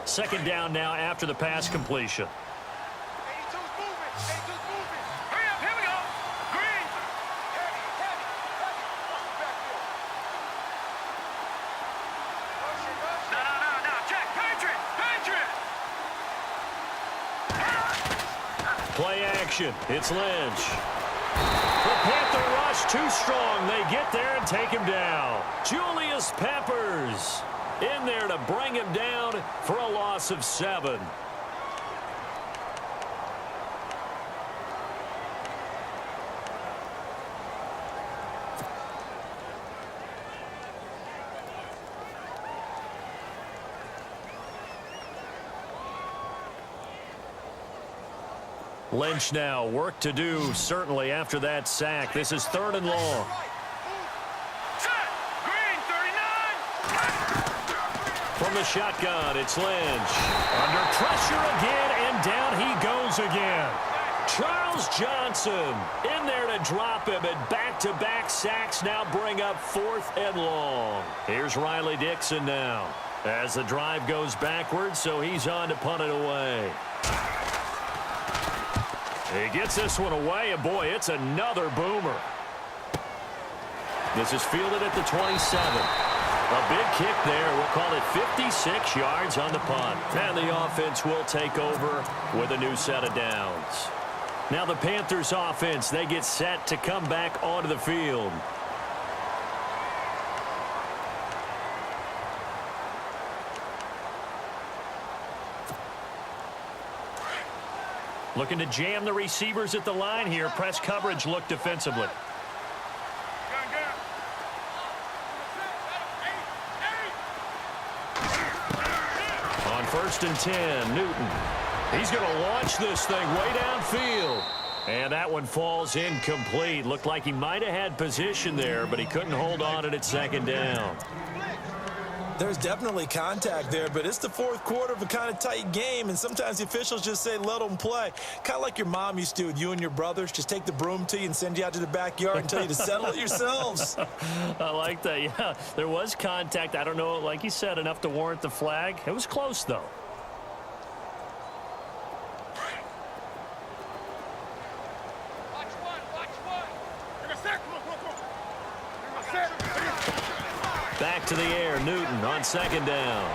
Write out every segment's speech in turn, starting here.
Second down now after the pass completion. Play action. It's Lynch. The Panther rush too strong. They get there and take him down. Julius Peppers in there to bring him down for a loss of 7. Lynch now, work to do, certainly, after that sack. This is 3rd and long. From the shotgun, it's Lynch. Under pressure again, and down he goes again. Charles Johnson in there to drop him, and back-to-back sacks now bring up 4th and long. Here's Riley Dixon now as the drive goes backwards, so he's on to punt it away. He gets this one away, and boy, it's another boomer. This is fielded at the 27. A big kick there. We'll call it 56 yards on the punt. And the offense will take over with a new set of downs. Now the Panthers offense, they get set to come back onto the field. Looking to jam the receivers at the line here. Press coverage look defensively. On 1st and 10, Newton. He's going to launch this thing way downfield. And that one falls incomplete. Looked like he might have had position there, but he couldn't hold on it at 2nd down. There's definitely contact there, but it's the 4th quarter of a kind of tight game, and sometimes the officials just say let them play. Kind of like your mom used to with you and your brothers. Just take the broom to you and send you out to the backyard and tell you to settle it yourselves. I like that. Yeah, there was contact. I don't know, like you said, enough to warrant the flag. It was close, though. Back to the air, Newton on 2nd down.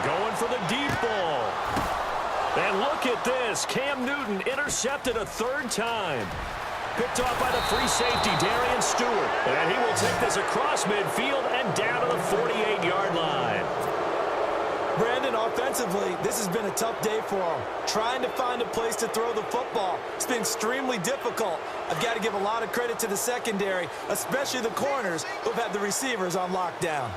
Going for the deep ball. And look at this. Cam Newton intercepted a 3rd time. Picked off by the free safety, Darian Stewart. And he will take this across midfield and down to the 48-yard line. Brandon, offensively, this has been a tough day for him. Trying to find a place to throw the football. It's been extremely difficult. I've got to give a lot of credit to the secondary, especially the corners who've had the receivers on lockdown.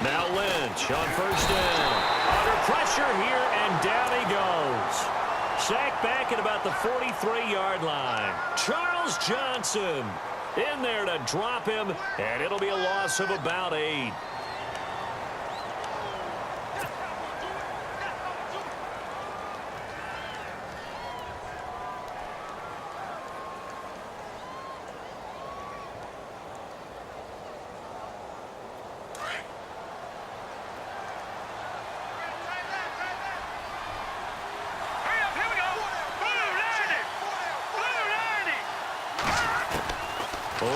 Now Lynch on 1st down. Under pressure here, and down he goes. Sacked back at about the 43-yard line. Charles Johnson in there to drop him, and it'll be a loss of about 8.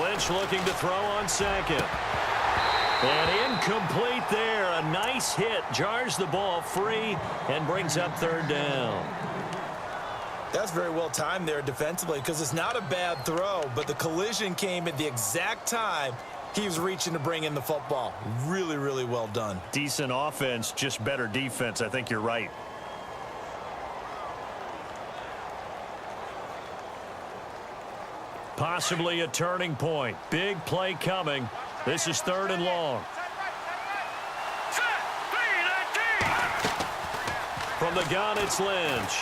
Lynch looking to throw on 2nd. And incomplete there. A nice hit. Jars the ball free and brings up 3rd down. That's very well timed there defensively because it's not a bad throw, but the collision came at the exact time he was reaching to bring in the football. Really, really well done. Decent offense, just better defense. I think you're right. Possibly a turning point. Big play coming. This is 3rd and long. From the gun, it's Lynch.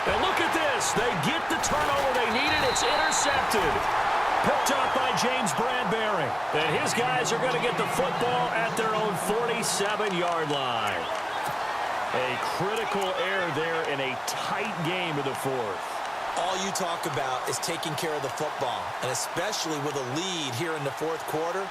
And look at this. They get the turnover they needed. It's intercepted. Picked up by James Bradbury. And his guys are going to get the football at their own 47-yard line. A critical error there in a tight game of the 4th. All you talk about is taking care of the football, and especially with a lead here in the fourth quarter,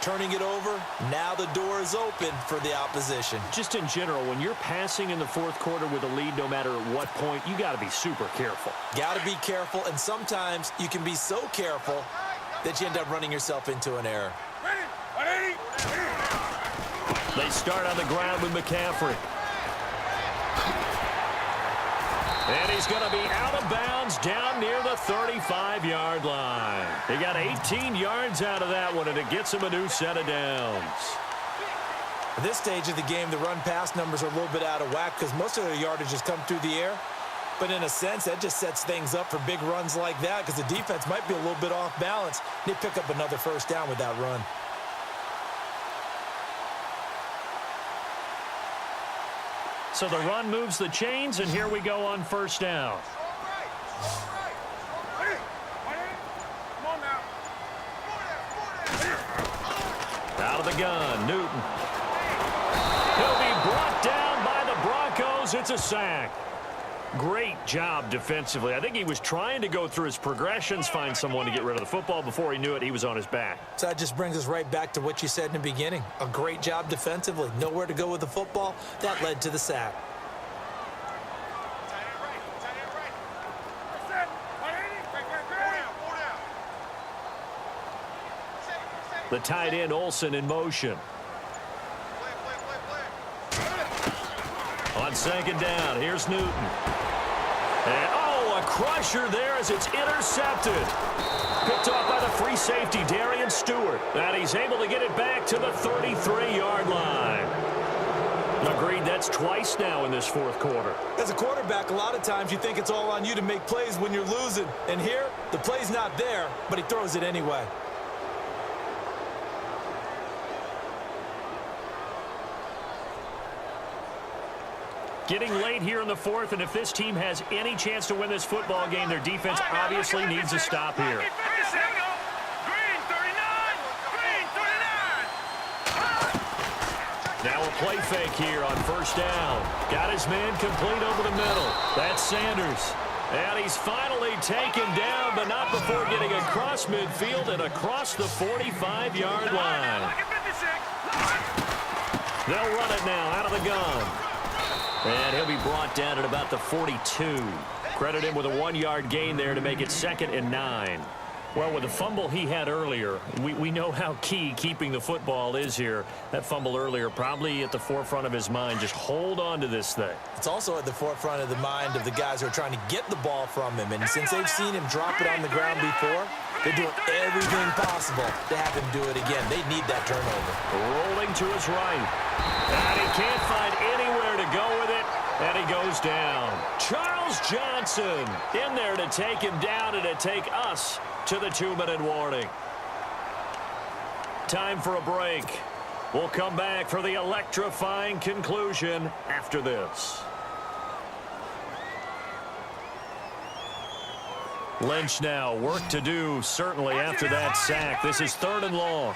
turning it over, now the door is open for the opposition. Just in general, when you're passing in the fourth quarter with a lead, no matter at what point, you got to be super careful. Got to be careful, and sometimes you can be so careful that you end up running yourself into an error. They start on the ground with McCaffrey. And he's going to be out of bounds down near the 35-yard line. He got 18 yards out of that one, and it gets him a new set of downs. At this stage of the game, the run-pass numbers are a little bit out of whack because most of their yardage has come through the air. But in a sense, that just sets things up for big runs like that because the defense might be a little bit off balance. They pick up another first down with that run. So the run moves the chains, and here we go on first down. Out of the gun, Newton. He'll be brought down by the Broncos. It's a sack. Great job defensively. I think he was trying to go through his progressions, find someone to get rid of the football. Before he knew it, he was on his back. So that just brings us right back to what you said in the beginning. A great job defensively. Nowhere to go with the football. That led to the sack. The tight end, Olsen, in motion. On second down, here's Newton. And, oh, a crusher there as it's intercepted. Picked off by the free safety, Darian Stewart. And he's able to get it back to the 33-yard line. Agreed, that's twice now in this fourth quarter. As a quarterback, a lot of times you think it's all on you to make plays when you're losing. And here, the play's not there, but he throws it anyway. Getting late here in the fourth, and if this team has any chance to win this football game, their defense obviously needs to stop here. Now a play fake here on first down. Got his man complete over the middle. That's Sanders. And he's finally taken down, but not before getting across midfield and across the 45-yard line. They'll run it now out of the gun. And he'll be brought down at about the 42. Credit him with a 1-yard gain there to make it 2nd and 9. Well, with the fumble he had earlier, we know how key keeping the football is here. That fumble earlier probably at the forefront of his mind. Just hold on to this thing. It's also at the forefront of the mind of the guys who are trying to get the ball from him. And since they've seen him drop it on the ground before, they're doing everything possible to have him do it again. They need that turnover. Rolling to his right. And he can't find anywhere to go with it. And he goes down. Charles Johnson in there to take him down and to take us to the 2-minute warning. Time for a break. We'll come back for the electrifying conclusion after this. Lynch now, work to do certainly after that sack. This is 3rd and long.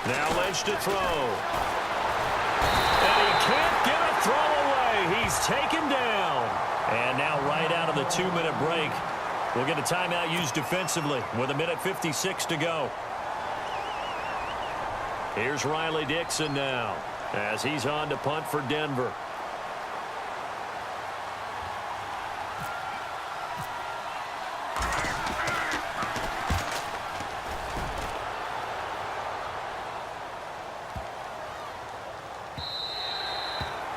Now Lynch to throw. And he can't get a throw away. He's taken down. And now right out of the 2-minute break, we'll get a timeout used defensively with 1:56 to go. Here's Riley Dixon now as he's on to punt for Denver.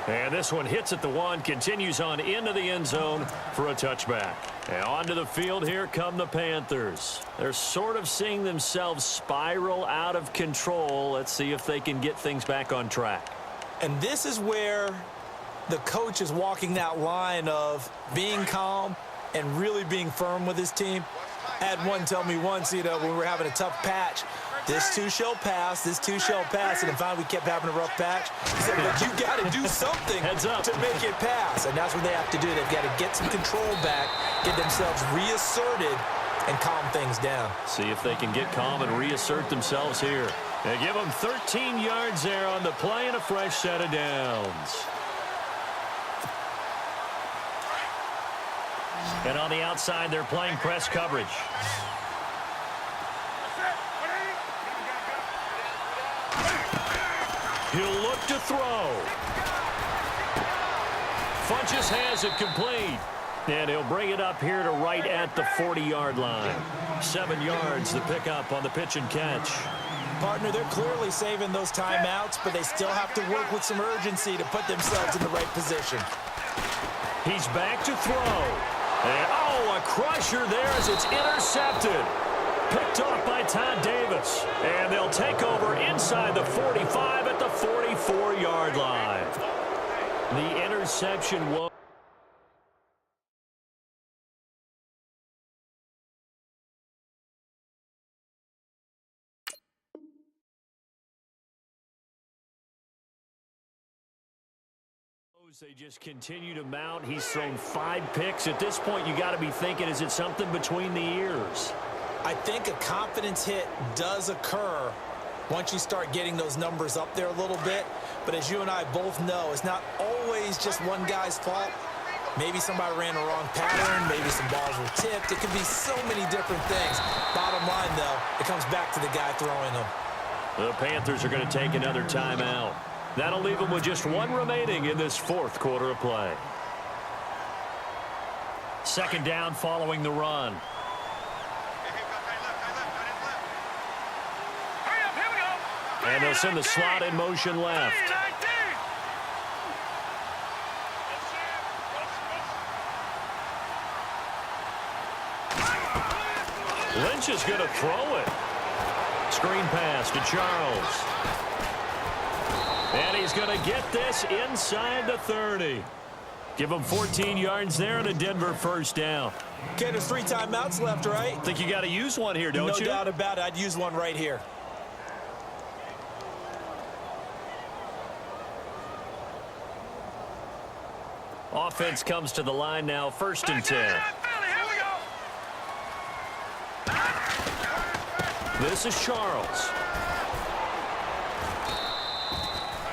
And this one hits at the 1, continues on into the end zone for a touchback. And onto the field, here come the Panthers. They're sort of seeing themselves spiral out of control. Let's see if they can get things back on track. And this is where the coach is walking that line of being calm and really being firm with his team. I had one tell me once, when we were having a tough patch, this too shall pass, this too shall pass. And finally we kept having a rough patch. He said, but you got to do something to make it pass. And that's what they have to do. They've got to get some control back, get themselves reasserted, and calm things down. See if they can get calm and reassert themselves here. They give them 13 yards there on the play and a fresh set of downs. And on the outside, they're playing press coverage. He'll look to throw. Funches has it complete. And he'll bring it up here to right at the 40-yard line. 7 yards the pickup on the pitch and catch. Partner, they're clearly saving those timeouts, but they still have to work with some urgency to put themselves in the right position. He's back to throw. And, oh, a crusher there as it's intercepted. Picked off by Todd Davis. And they'll take over inside the 45 at the 44-yard line. The interception was... They just continue to mount. He's thrown 5 picks. At this point, you got to be thinking, is it something between the ears? I think a confidence hit does occur once you start getting those numbers up there a little bit. But as you and I both know, it's not always just one guy's fault. Maybe somebody ran the wrong pattern. Maybe some balls were tipped. It could be so many different things. Bottom line, though, it comes back to the guy throwing them. The Panthers are going to take another timeout. That'll leave them with just 1 remaining in this 4th quarter of play. 2nd down following the run. And they'll send the slot in motion left. Lynch is going to throw it. Screen pass to Charles. And he's going to get this inside the 30. Give him 14 yards there and a Denver 1st down. Okay, there's 3 timeouts left, right? Think you got to use one here, don't you? No doubt about it. I'd use one right here. Offense comes to the line now, 1st and 10. This is Charles.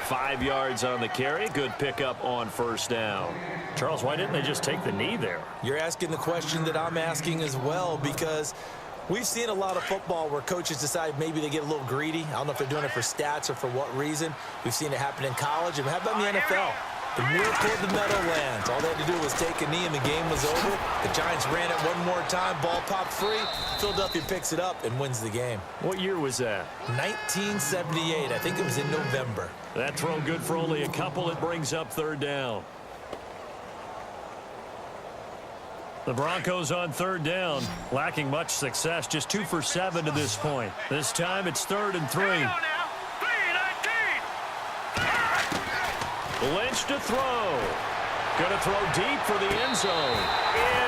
5 yards on the carry. Good pickup on 1st down. Charles, why didn't they just take the knee there? You're asking the question that I'm asking as well, because we've seen a lot of football where coaches decide maybe they get a little greedy. I don't know if they're doing it for stats or for what reason. We've seen it happen in college. And how about in the NFL? The wheel toward the Meadowlands. All they had to do was take a knee and the game was over. The Giants ran it one more time. Ball popped free. Philadelphia picks it up and wins the game. What year was that? 1978. I think it was in November. That throw good for only a couple. It brings up 3rd down. The Broncos on 3rd down. Lacking much success. Just 2 for 7 to this point. This time it's 3rd and 3. Lynch to throw. Going to throw deep for the end zone.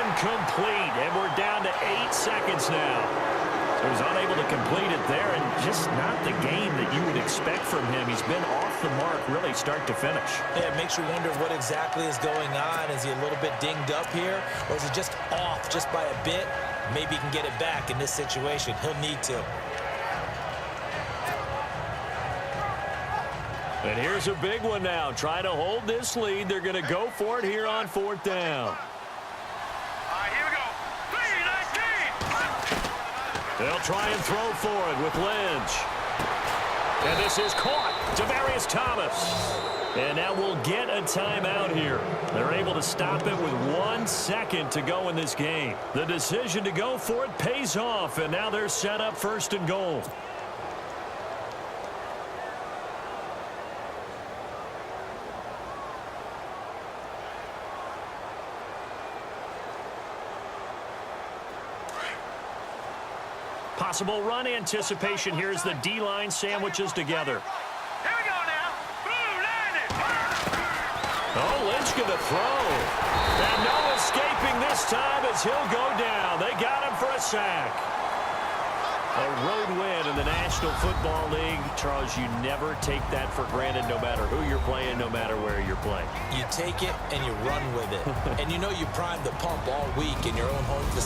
Incomplete. And we're down to 8 seconds now. So he's unable to complete it there, and just not the game that you would expect from him. He's been off the mark really start to finish. Yeah, it makes you wonder what exactly is going on. Is he a little bit dinged up here, or is he just off just by a bit? Maybe he can get it back in this situation. He'll need to. And here's a big one now. Try to hold this lead. They're going to go for it here on 4th down. Here we go. 3-19. They'll try and throw for it with Lynch. And this is caught. Demaryius Thomas. And now we'll get a timeout here. They're able to stop it with 1 second to go in this game. The decision to go for it pays off, and now they're set up 1st and goal. Possible run anticipation. Here's the D-line sandwiches together. Here we go now. Blue 90. Oh, Lynch going to throw. And no escaping this time as he'll go down. They got him for a sack. A road win in the National Football League. Charles, you never take that for granted no matter who you're playing, no matter where you're playing. You take it and you run with it. And you know you primed the pump all week in your own home facility.